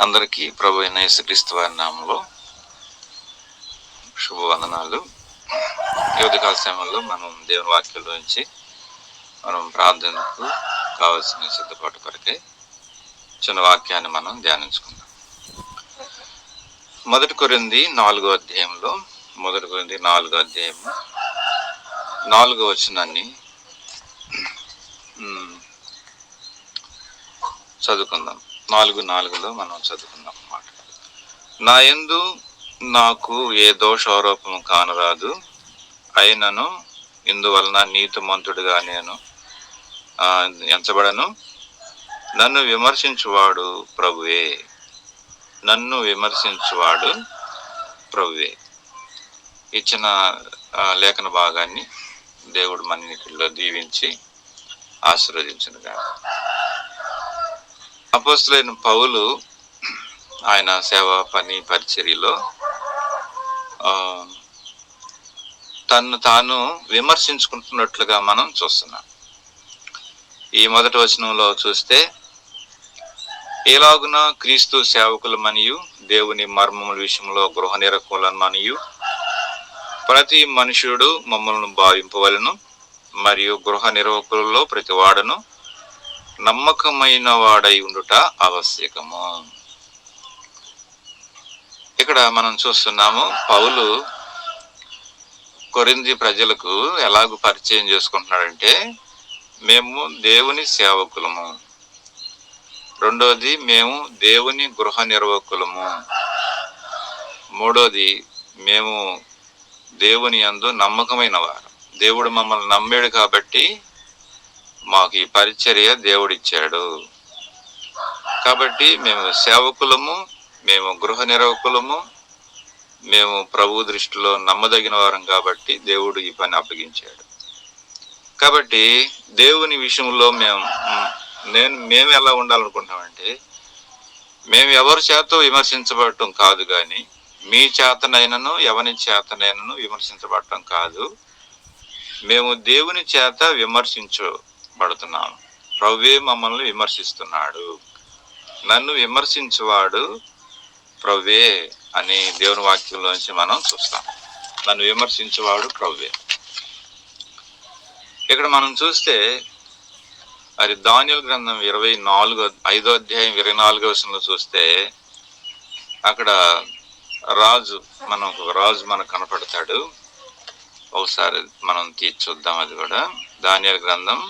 అందరికీ ప్రభు అయిన యేసుక్రీస్తు వారి నామములో శుభవందనాలు. ఈ ఉదయకాల సమయంలో మనం దేవుని వాక్యంలో నుంచి మనం ప్రార్థనకు కావాల్సిన సిద్ధపాటు కొరకే చిన్న వాక్యాన్ని మనం ధ్యానించుకుందాం. 1 కొరింథీ 4వ అధ్యాయంలో 4వ వచనాన్ని చదువుకుందాం. 4:4లో మనం చదువుకుందాం అన్నమాట. నా యందు నాకు ఏ దోషారోపము కానరాదు, అయినను ఇందువలన నీతిమంతుడిగా నేను ఎంచబడను. నన్ను విమర్శించువాడు ప్రభువే. ఇచ్చిన లేఖన భాగాన్ని దేవుడు మన్నిటిలో దీవించి ఆశీర్వదించునుగా. అపోస్తలుడైన పౌలు ఆయన సేవా పని పరిచర్యలో తను తాను విమర్శించుకుంటున్నట్లుగా మనం చూస్తున్నాం. ఈ మొదటి వచనంలో చూస్తే, ఎలాగున క్రీస్తు సేవకులమనియు దేవుని మర్మముల విషయంలో గృహ నిరకులమనియు ప్రతి మనుషుడు మమ్మల్ని భావింపవలెను, మరియు గృహ నిర్వాహకులలో ప్రతి వాడను నమ్మకమైన వాడై ఉండుట ఆవశ్యకము. ఇక్కడ మనం చూస్తున్నాము, పౌలు కొరింథీ ప్రజలకు ఎలాగూ పరిచయం చేసుకుంటున్నాడంటే, మేము దేవుని సేవకులము, రెండోది మేము దేవుని గృహ నిర్వాహకులము, మూడోది మేము దేవుని యందు నమ్మకమైన వారు. దేవుడు మమ్మల్ని నమ్మాడు కాబట్టి మాకు ఈ పరిచర్య దేవుడిచ్చాడు. కాబట్టి మేము సేవకులము, మేము గృహ నిర్వాహకులము, మేము ప్రభు దృష్టిలో నమ్మదగిన వారం కాబట్టి దేవుడు ఈ పని అప్పగించాడు. కాబట్టి దేవుని విషయంలో మేము ఎలా ఉండాలనుకుంటున్నామంటే, మేము ఎవరి చేత విమర్శించబడటం కాదు, కానీ మీ చేతనైనను ఎవరి చేతనైనను విమర్శించబడటం కాదు, మేము దేవుని చేత విమర్శించబడుతున్నాము. ప్రభువే మమ్మల్ని విమర్శిస్తున్నాడు. నన్ను విమర్శించువాడు ప్రభువే అని దేవుని వాక్యంలోంచి మనం చూస్తాం. నన్ను విమర్శించేవాడు ప్రభువే. ఇక్కడ మనం చూస్తే, అది దానియేలు గ్రంథం 5వ అధ్యాయం 24వ వచనంలో చూస్తే, అక్కడ రాజు మనకు కనపడతాడు. ఒకసారి మనం చూద్దాం. అది కూడా దానియేలు గ్రంథం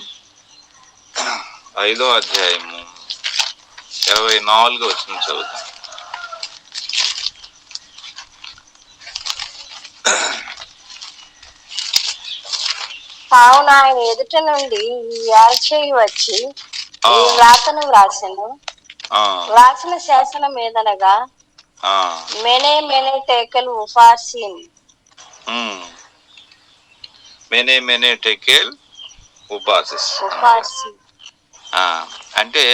5వ అధ్యాయము 24వ వచనం చదువుతాం. కావున ఆయన ఎదుట నుండి యాల్చేయి వచ్చి ఈ వ్రాతను వ్రాసిన శాసనం ఏదనగా, మెనే మెనే టేకెల్ ఉపార్సిన్. మెనే టేకెల్ ఉపాసిస్ అంటే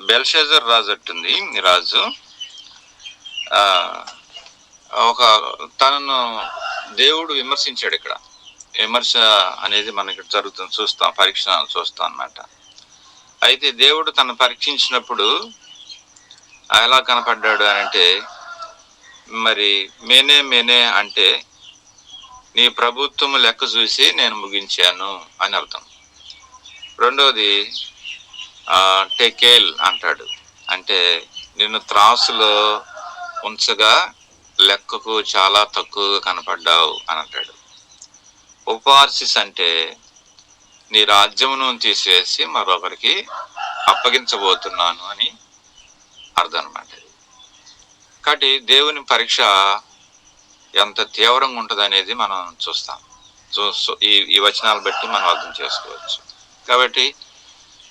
బెల్షాజర్ రాజు అట్టుంది. రాజు తనను దేవుడు విమర్శించాడు. ఇక్కడ విమర్శ అనేది మనకి జరుగుతుంది, పరీక్ష చూస్తాం అన్నమాట. అయితే దేవుడు తను పరీక్షించినప్పుడు ఎలా కనపడ్డాడు అని అంటే, మరి మేనే అంటే నీ ప్రభుత్వం లెక్క చూసి నేను ముగించాను అని అర్థం. రెండోది టెకేల్ అంటాడు, అంటే నిన్ను త్రాసులో ఉంచగా లెక్కకు చాలా తక్కువగా కనపడ్డావు అని అంటాడు. ఉపార్సిస్ అంటే నీ రాజ్యమును తీసివేసి మరొకరికి అప్పగించబోతున్నాను అని అర్థం అన్నమాట. కాబట్టి దేవుని పరీక్ష ఎంత తీవ్రంగా ఉంటుంది అనేది మనం చూస్తాం. ఈ వచనాలు బట్టి మనం అర్థం చేసుకోవచ్చు. కాబట్టి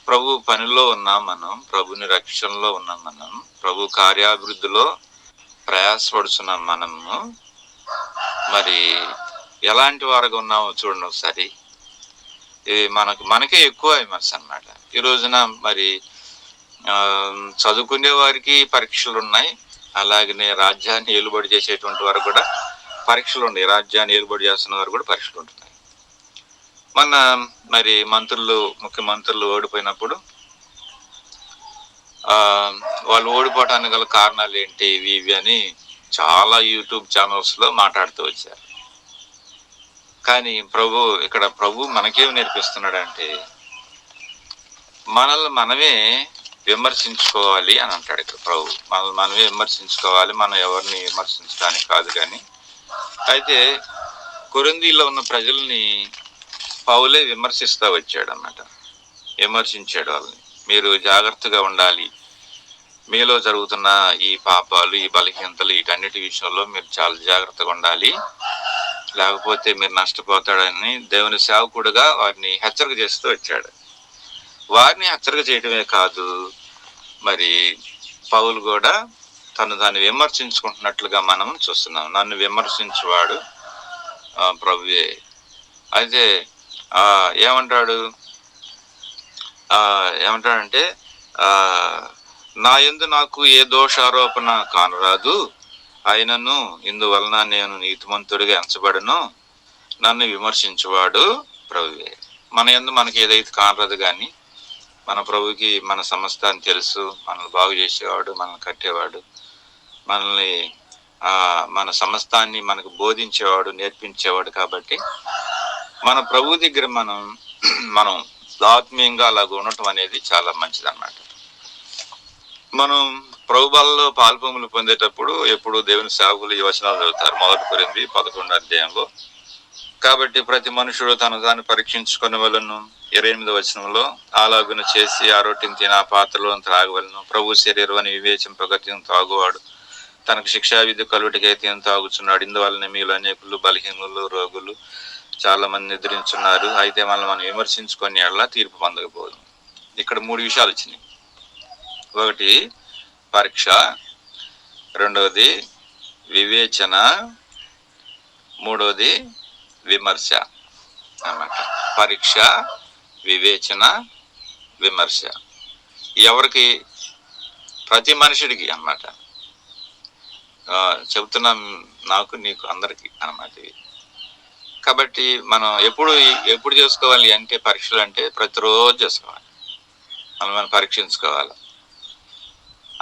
ప్రభు పనిలో ఉన్నాం మనం, ప్రభుని రక్షణలో ఉన్నాం మనం, ప్రభు కార్యాభివృద్ధిలో ప్రయాసపడుతున్నాం మనము. మరి ఎలాంటి వారుగా ఉన్నామో చూడండి ఒకసారి. ఇది మనకే ఎక్కువ విమర్శ అన్నమాట. ఈ రోజున మరి చదువుకునే వారికి పరీక్షలు ఉన్నాయి, అలాగనే రాజ్యాన్ని ఏలుబడి చేసేటువంటి వారు కూడా పరీక్షలు ఉన్నాయి. రాజ్యాన్ని ఏలుబడి చేస్తున్న వారు కూడా పరీక్షలు ఉంటున్నాయి. మన మరి ముఖ్యమంత్రులు ఓడిపోయినప్పుడు వాళ్ళు ఓడిపోవటానికి గల కారణాలు ఏంటి ఇవి అని చాలా యూట్యూబ్ ఛానల్స్లో మాట్లాడుతూ వచ్చారు. కానీ ప్రభు మనకేమి నేర్పిస్తున్నాడంటే మనల్ని మనమే విమర్శించుకోవాలి అని అంటాడు ఇక్కడ ప్రభు. మనల్ని మనమే విమర్శించుకోవాలి, మనం ఎవరిని విమర్శించడానికి కాదు. కానీ అయితే కొరింథీలో ఉన్న ప్రజల్ని పౌలే విమర్శిస్తూ వచ్చాడు అన్నమాట. విమర్శించాడు వాళ్ళని. మీరు జాగ్రత్తగా ఉండాలి, మీలో జరుగుతున్న ఈ పాపాలు, ఈ బలహీనతలు, వీటన్నిటి విషయంలో మీరు చాలా జాగ్రత్తగా ఉండాలి, లేకపోతే మీరు నష్టపోతాడని దేవుని సేవకుడుగా వారిని హెచ్చరిక చేస్తూ వచ్చాడు. వారిని హెచ్చరిక చేయడమే కాదు, మరి పౌలు కూడా దాన్ని విమర్శించుకుంటున్నట్లుగా మనం చూస్తున్నాం. నన్ను విమర్శించేవాడు ప్రభువే. అయితే ఏమంటాడంటే నా యందు నాకు ఏ దోషారోపణ కానరాదు, అయినను ఇందువలన నేను నీతిమంతుడిగా ఎంచబడను, నన్ను విమర్శించేవాడు ప్రభువే. మన యందు మనకి ఏదైతే కానరాదు, కానీ మన ప్రభుకి మన సమస్తాన్ని తెలుసు. మనల్ని బాగు చేసేవాడు, మనల్ని కట్టేవాడు, మనల్ని మన సమస్తాన్ని మనకు బోధించేవాడు, నేర్పించేవాడు. కాబట్టి మన ప్రభు దగ్గర మనం ఆత్మీయంగా అలాగ ఉండటం అనేది చాలా మంచిదన్నమాట. మనం ప్రభు బలలో పాల్పొంగులు పొందేటప్పుడు ఎప్పుడు దేవుని సేవకులు ఈ వచనాలు చదువుతారు. 1 కొరింథీ 11వ అధ్యాయంలో. కాబట్టి ప్రతి మనుషుడు తాను పరీక్షించుకునే వలన 28వ వచనంలో అలాగున చేసి ఆ రొట్టెని తిని ఆ పాత్రలో త్రాగవలను. ప్రభు శరీరాన్ని వివేచింపక తిని తాగువాడు తనకు శిక్షా విధి కలుగుటకై తిని తాగుచున్నాడు. ఇందువలన మీలో అనేకులు బలహీనులు, రోగులు చాలా మంది నిద్రించున్నారు. అయితే మనం విమర్శించుకొని ఎడల తీర్పు పొందకపోదు. ఇక్కడ 3 విషయాలు వచ్చినాయి. ఒకటి పరీక్ష, రెండవది వివేచన, మూడవది విమర్శ అన్నమాట. పరీక్ష, వివేచన, విమర్శ ఎవరికి? ప్రతి మనుషుడికి అన్నమాట. చెబుతున్నాం, నాకు నీకు అందరికి అన్నమాట. కాబట్టి మనం ఎప్పుడు చేసుకోవాలి అంటే పరీక్షలు అంటే ప్రతిరోజు చేసుకోవాలి. మనం పరీక్షించుకోవాలి.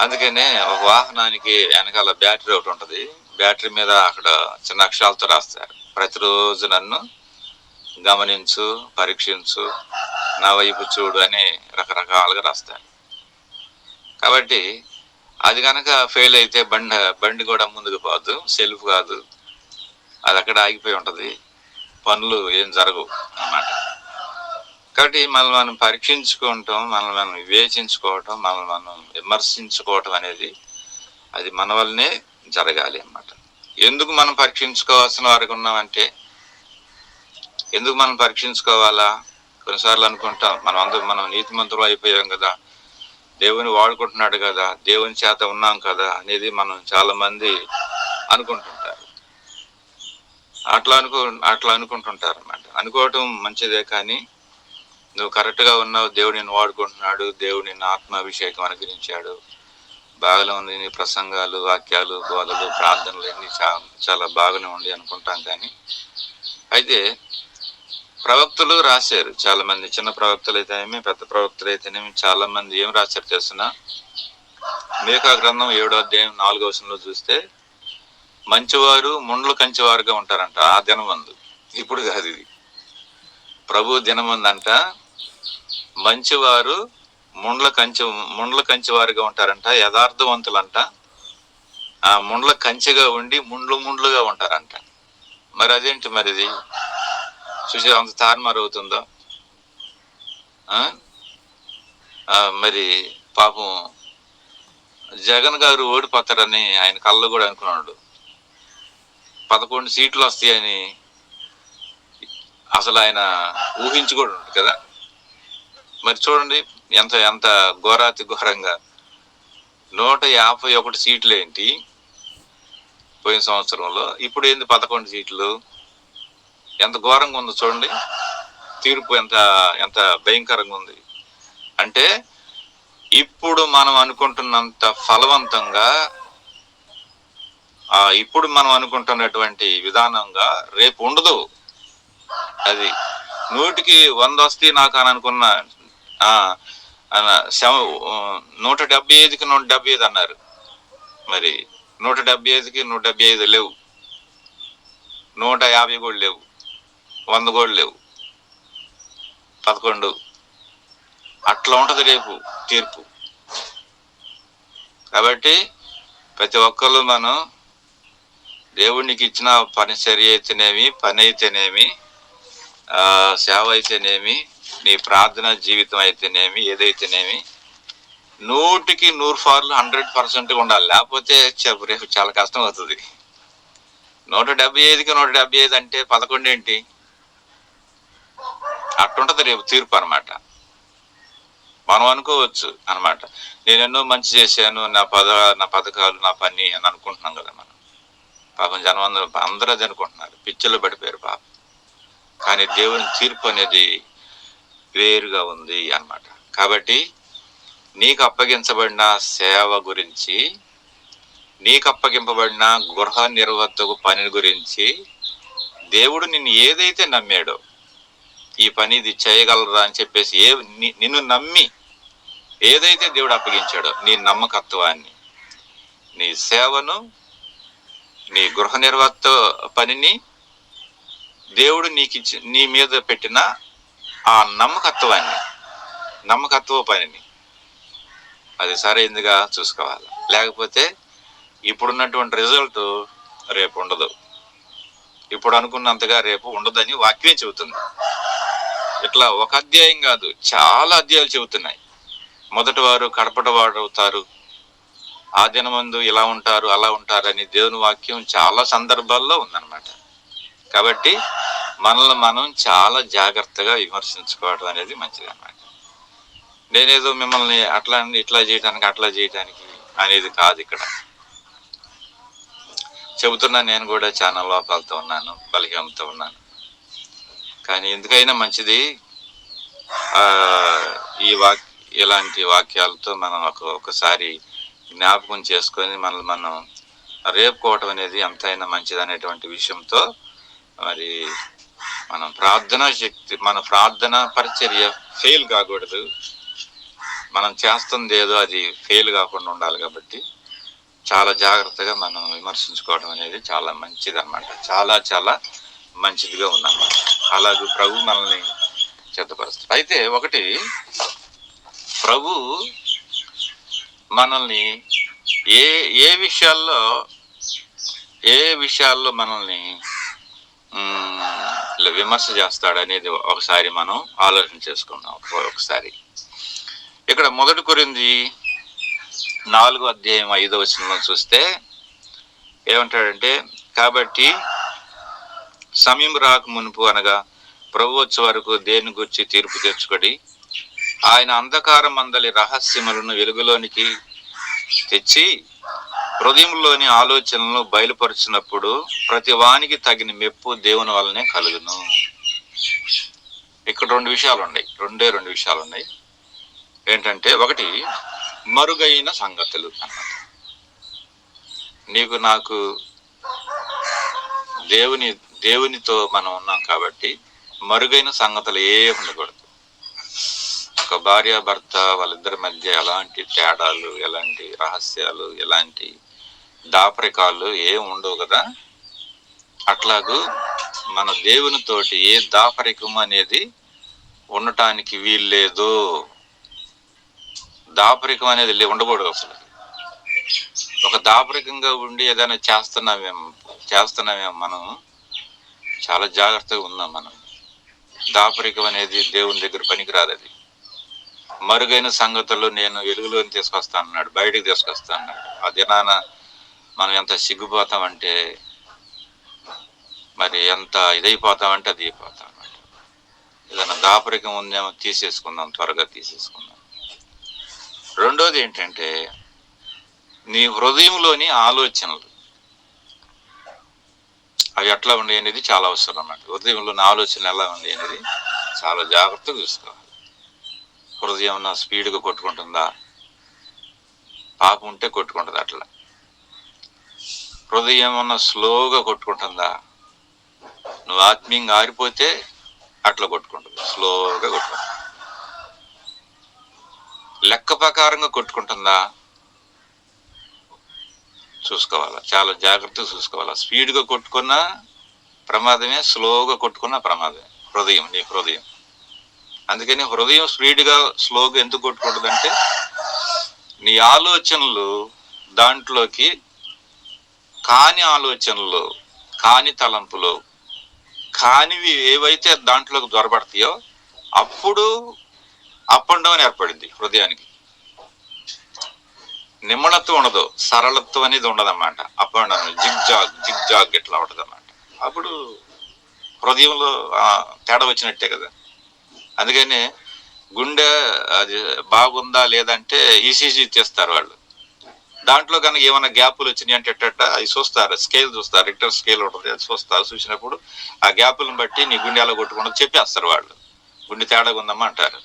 అందుకనే ఒక వాహనానికి వెనకాల బ్యాటరీ ఒకటి ఉంటుంది. బ్యాటరీ మీద అక్కడ చిన్న అక్షరాలతో రాస్తారు, ప్రతిరోజు నన్ను గమనించు, పరీక్షించు, నా వైపు చూడు అని రకరకాలుగా రాస్తారు. కాబట్టి అది కనుక ఫెయిల్ అయితే బండి కూడా ముందుకు పోదు, సెల్ఫ్ కాదు, అది అక్కడ ఆగిపోయి ఉంటుంది, పనులు ఏం జరగవు అన్నమాట. కాబట్టి మనం పరీక్షించుకోవటం, మనం వివేచించుకోవటం, మనం విమర్శించుకోవటం అనేది అది మన వల్లనే జరగాలి అన్నమాట. ఎందుకు మనం పరీక్షించుకోవాల్సిన వారికి ఉన్నామంటే, ఎందుకు మనం పరీక్షించుకోవాలా? కొన్నిసార్లు అనుకుంటాం మనం నీతిమంతులు అయిపోయాం కదా, దేవుని వాడుకుంటున్నాడు కదా, దేవుని చేత ఉన్నాం కదా అనేది మనం చాలా మంది అనుకుంటుంటారు. అట్లా అనుకుంటుంటారు అన్నమాట. అనుకోవటం మంచిదే, కానీ నువ్వు కరెక్ట్గా ఉన్నావు, దేవుడు నిన్ను వాడుకుంటున్నాడు, దేవుడు నిన్ను ఆత్మాభిషేకం అనుగ్రహించాడు, బాగానే ఉంది, నీ ప్రసంగాలు, వాక్యాలు, బోధలు, ప్రార్థనలు అన్నీ చాలా బాగానే ఉంది అనుకుంటాం. కానీ అయితే ప్రవక్తలు రాశారు, చాలా మంది, చిన్న ప్రవక్తలు అయితేనేమి, పెద్ద ప్రవక్తలు అయితేనేమి, చాలా మంది ఏం రాశారు తెలుసునా? మీకా గ్రంథం 7వ అధ్యాయం 4వ వచనంలో చూస్తే మంచివారు ముండ్ల కంచివారుగా ఉంటారంట ఆ దినమందు. ఇప్పుడు కాదు, ఇది ప్రభు దినమందంట. మంచివారు ముండ్ల కంచివారుగా ఉంటారంట, యథార్థవంతులంట ఆ ముండ్ల కంచెగా ఉండి ముండ్లుగా ఉంటారంట. మరి అదేంటి మరి? ఇది చూసే అంత తారుమారు అవుతుందో? మరి పాపం జగన్ గారు ఓడిపోతారని ఆయన కళ్ళు కూడా అనుకున్నాడు. 11 సీట్లు వస్తాయని అసలు ఆయన ఊహించుకోడు కదా. మరి చూడండి ఎంత ఘోరాతి ఘోరంగా 151 సీట్లు ఏంటి పోయిన సంవత్సరంలో, ఇప్పుడు ఏంది 11 సీట్లు? ఎంత ఘోరంగా ఉందో చూడండి. తీర్పు ఎంత భయంకరంగా ఉంది అంటే, ఇప్పుడు మనం అనుకుంటున్నంత ఫలవంతంగా, ఇప్పుడు మనం అనుకుంటున్నటువంటి విధానంగా రేపు ఉండదు. అది 100కి 100 వస్తే నాకు అని అనుకున్న 175కి 175 అన్నారు. మరి 175కి 175 లేవు, 150 కూడా లేవు, 100 కూడా లేవు, 11. అట్లా ఉంటది రేపు తీర్పు. కాబట్టి ప్రతి ఒక్కళ్ళు మనం దేవునికి ఇచ్చిన చర్య అయితేనేమి, పని అయితేనేమి, సేవ అయితేనేమి, నీ ప్రార్థన జీవితం అయితేనేమి, ఏదైతేనేమి 100కి 100 100% ఉండాలి. లేకపోతే రేపు చాలా కష్టం అవుతుంది. 175కి 175 అంటే 11 ఏంటి? అట్టుంటది రేపు తీర్పు అనమాట. మనం అనుకోవచ్చు అనమాట, నేను ఎన్నో మంచి చేశాను, నా పథకాలు, నా పని అని అనుకుంటున్నాం కదా మనం. పాపం జనం అందరూ అది అనుకుంటున్నారు, పిచ్చలో పడిపోయారు పాపం. కానీ దేవుని తీర్పు అనేది వేరుగా ఉంది అన్నమాట. కాబట్టి నీకు అప్పగించబడిన సేవ గురించి, నీకు అప్పగింపబడిన గృహ నిర్వర్తకు పని గురించి దేవుడు నిన్ను ఏదైతే నమ్మాడో, ఈ పని ఇది చేయగలరా అని చెప్పేసి నిన్ను నమ్మి ఏదైతే దేవుడు అప్పగించాడో, నీ నమ్మకత్వాన్ని, నీ సేవను, నీ గృహ నిర్వర్త పనిని దేవుడు నీ మీద పెట్టిన ఆ నమ్మకత్వ పనిని అది సరైనదిగా చూసుకోవాలి. లేకపోతే ఇప్పుడున్నటువంటి రిజల్ట్ రేపు ఉండదు, ఇప్పుడు అనుకున్నంతగా రేపు ఉండదని వాక్యం చెబుతుంది. ఇట్లా ఒక అధ్యాయం కాదు, చాలా అధ్యాయాలు చెబుతున్నాయి. మొదటి వారు కడపటి వారు అవుతారు, ఆ దినమందు ఇలా ఉంటారు, అలా ఉంటారు అని దేవుని వాక్యం చాలా సందర్భాల్లో ఉందన్నమాట. కాబట్టి మనల్ని మనం చాలా జాగ్రత్తగా విమర్శించుకోవడం అనేది మంచిది అన్నమాట. నేనేదో మిమ్మల్ని ఇట్లా చేయడానికి అనేది కాదు ఇక్కడ చెబుతున్నా. నేను కూడా చాలా లోపాలతో ఉన్నాను, బలహీనతో ఉన్నాను. కానీ ఎందుకైనా మంచిది ఇలాంటి వాక్యాలతో మనం ఒకసారి జ్ఞాపకం చేసుకొని మనల్ని మనం రేపుకోవటం అనేది ఎంతైనా మంచిది అనేటువంటి విషయంతో, మరి మనం మన ప్రార్థన పరిచర్య ఫెయిల్ కాకూడదు. మనం చేస్తుంది ఏదో అది ఫెయిల్ కాకుండా ఉండాలి. కాబట్టి చాలా జాగ్రత్తగా మనం విమర్శించుకోవడం అనేది చాలా మంచిది అన్నమాట. చాలా చాలా మంచిదిగా ఉందన్నమాట. అలాగే ప్రభు మనల్ని సిద్ధపరుస్తాడు. అయితే ఒకటి, ప్రభు మనల్ని ఏ విషయాల్లో మనల్ని విమర్శ చేస్తాడు అనేది ఒకసారి మనం ఆలోచన చేసుకుందాం. ఒకసారి ఇక్కడ 1 కొరింథీ 4:5 చూస్తే ఏమంటాడంటే, కాబట్టి సమయం రాక మునుపు అనగా ప్రభు వచ్చే వరకు దేని గురించి తీర్పు తెచ్చుకొని ఆయన అంధకారం మందలి రహస్యములను వెలుగులోనికి తెచ్చి హృదయంలోని ఆలోచనలను బయలుపరిచినప్పుడు ప్రతి వానికి తగిన మెప్పు దేవుని వల్లనే కలుగును. ఇక్కడ 2 విషయాలు ఉన్నాయి. ఏంటంటే, ఒకటి మరుగైన సంగతులు అన్నమాట. నీకు నాకు దేవునితో మనం ఉన్నాం కాబట్టి మరుగైన సంగతులు ఏ ఉండకూడదు. ఒక భార్య భర్త వాళ్ళిద్దరి మధ్య ఎలాంటి తేడాలు, ఎలాంటి రహస్యాలు, ఎలాంటి దాపరికాలు ఏం ఉండవు కదా. అట్లాగూ మన దేవునితోటి ఏ దాపరికం అనేది ఉండటానికి వీల్లేదు. దాపరికం అనేది ఉండకూడదు అసలు. ఒక దాపరికంగా ఉండి ఏదైనా చేస్తున్నామేమో మనం చాలా జాగ్రత్తగా ఉన్నాం. మనం దాపరికం అనేది దేవుని దగ్గర పనికిరాదు. అది మరుగైన సంగతులు నేను వెలుగులోని తీసుకొస్తా అన్నాడు, బయటకు తీసుకొస్తా అన్నాడు. ఆ దినాన మనం ఎంత సిగ్గుపోతామంటే, మరి ఎంత ఇదైపోతామంటే అది అయిపోతాం అన్నమాట. ఏదైనా దాపరికం ఉందేమో త్వరగా తీసేసుకుందాం. రెండోది ఏంటంటే, నీ హృదయంలోని ఆలోచనలు అవి ఎట్లా ఉండే అనేది చాలా అవసరం అన్నమాట. హృదయంలోని ఆలోచనలు ఎలా ఉండే అనేది చాలా జాగ్రత్తగా చూసుకోవాలి. హృదయం నా స్పీడ్గా కొట్టుకుంటుందా? పాపం ఉంటే కొట్టుకుంటుంది అట్లా. హృదయం ఏమన్నా స్లోగా కొట్టుకుంటుందా? నువ్వు ఆత్మీయంగా ఆరిపోతే అట్లా కొట్టుకుంటుంది, స్లోగా కొట్టుకుంటుంది. లెక్క ప్రకారంగా కొట్టుకుంటుందా చూసుకోవాలా, చాలా జాగ్రత్తగా చూసుకోవాలా. స్పీడ్గా కొట్టుకున్నా ప్రమాదమే, స్లోగా కొట్టుకున్నా ప్రమాదమే. నీ హృదయం. అందుకని హృదయం స్పీడ్గా స్లోగా ఎందుకు కొట్టుకుంటుందంటే నీ ఆలోచనలు దాంట్లోకి కాని ఆలోచనలు, కాని తలంపులు, కానివి ఏవైతే దాంట్లోకి దొరబడతాయో అప్పుడు అప్ అండ్ డౌన్ ఏర్పడింది హృదయానికి. నిమ్మళత్వం ఉండదు, సరళత్వం అనేది ఉండదన్నమాట. Up and down, zig zag ఇట్లా ఉంటుంది అన్నమాట. అప్పుడు హృదయంలో తేడా వచ్చినట్టే కదా. అందుకని గుండె అది బాగుందా లేదంటే ఈసీజీ చేస్తారు వాళ్ళు. దాంట్లో కనుక ఏమైనా గ్యాపులు వచ్చినాయి అంటే అవి చూస్తారు, స్కేల్ చూస్తారు, రిక్టర్ స్కేల్ ఉంటుంది, అది చూస్తారు. చూసినప్పుడు ఆ గ్యాపులను బట్టి నీ గుండె ఎలా కొట్టుకుంటుందో చెప్పేస్తారు వాళ్ళు. గుండె తేడాగా ఉందమ్మా అంటారు.